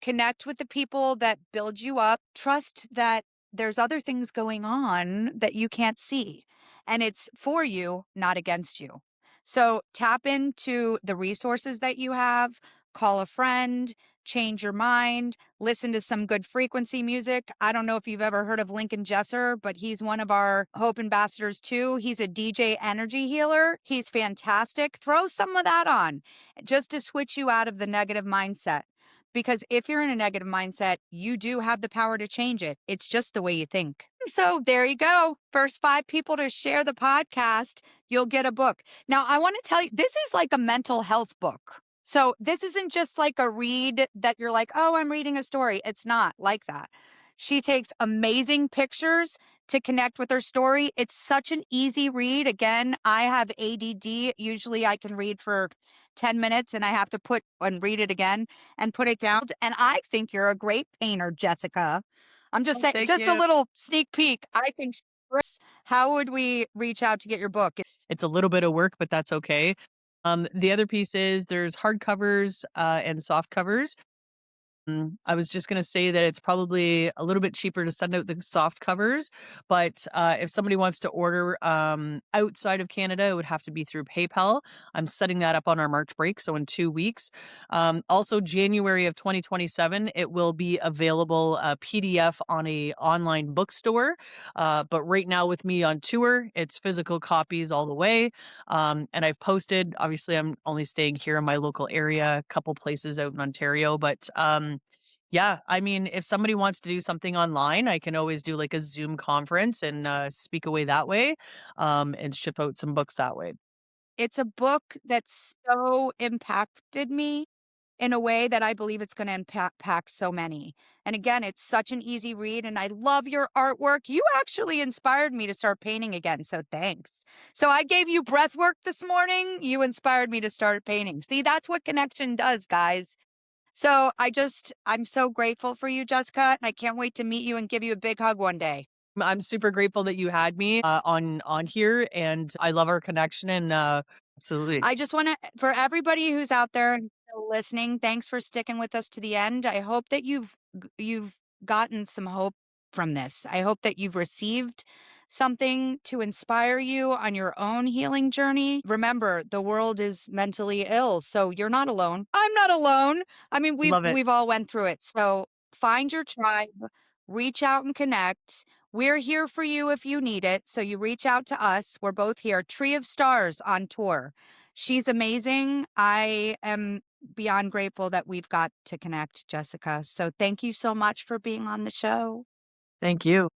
Connect with the people that build you up. Trust that there's other things going on that you can't see, and it's for you, not against you. So tap into the resources that you have, call a friend, change your mind, listen to some good frequency music. I don't know if you've ever heard of Lincoln Jesser, but he's one of our Hope ambassadors too. He's a DJ energy healer. He's fantastic. Throw some of that on just to switch you out of the negative mindset. Because if you're in a negative mindset, you do have the power to change it. It's just the way you think. So there you go. First 5 people to share the podcast, you'll get a book. Now, I want to tell you, this is like a mental health book. So this isn't just like a read that you're like, oh, I'm reading a story. It's not like that. She takes amazing pictures to connect with her story. It's such an easy read. Again, I have ADD. Usually I can read for 10 minutes and I have to put and read it again and put it down. And I think you're a great painter, Jessica. I'm just Oh, saying, thank just a you. little sneak peek. I think how would we reach out to get your book? It's a little bit of work, but that's okay. The other piece is there's hardcovers and soft covers. I was just gonna say that it's probably a little bit cheaper to send out the soft covers, but if somebody wants to order outside of Canada, it would have to be through PayPal. I'm setting that up on our March break, so in 2 weeks. Also, January of 2027, it will be available PDF on a online bookstore. But right now, with me on tour, it's physical copies all the way. And I've posted. Obviously, I'm only staying here in my local area, a couple places out in Ontario, but yeah, I mean, if somebody wants to do something online, I can always do like a Zoom conference and speak away that way, and ship out some books that way. It's a book that so impacted me in a way that I believe it's going to impact so many. And again, it's such an easy read and I love your artwork. You actually inspired me to start painting again, so thanks. So I gave you breath work this morning. You inspired me to start painting. See, that's what connection does, guys. So I'm so grateful for you, Jessica, and I can't wait to meet you and give you a big hug one day. I'm super grateful that you had me, on here, and I love our connection, and, absolutely. I just want to, for everybody who's out there and still listening, thanks for sticking with us to the end. I hope that you've gotten some hope from this. I hope that you've received something to inspire you on your own healing journey. Remember, the world is mentally ill, so you're not alone. I'm not alone. I mean, we've Love it. we've all went through it. So find your tribe, reach out and connect. We're here for you if you need it. So you reach out to us. We're both here. Tree of Stars on tour. She's amazing. I am beyond grateful that we've got to connect, Jessica. So thank you so much for being on the show. Thank you.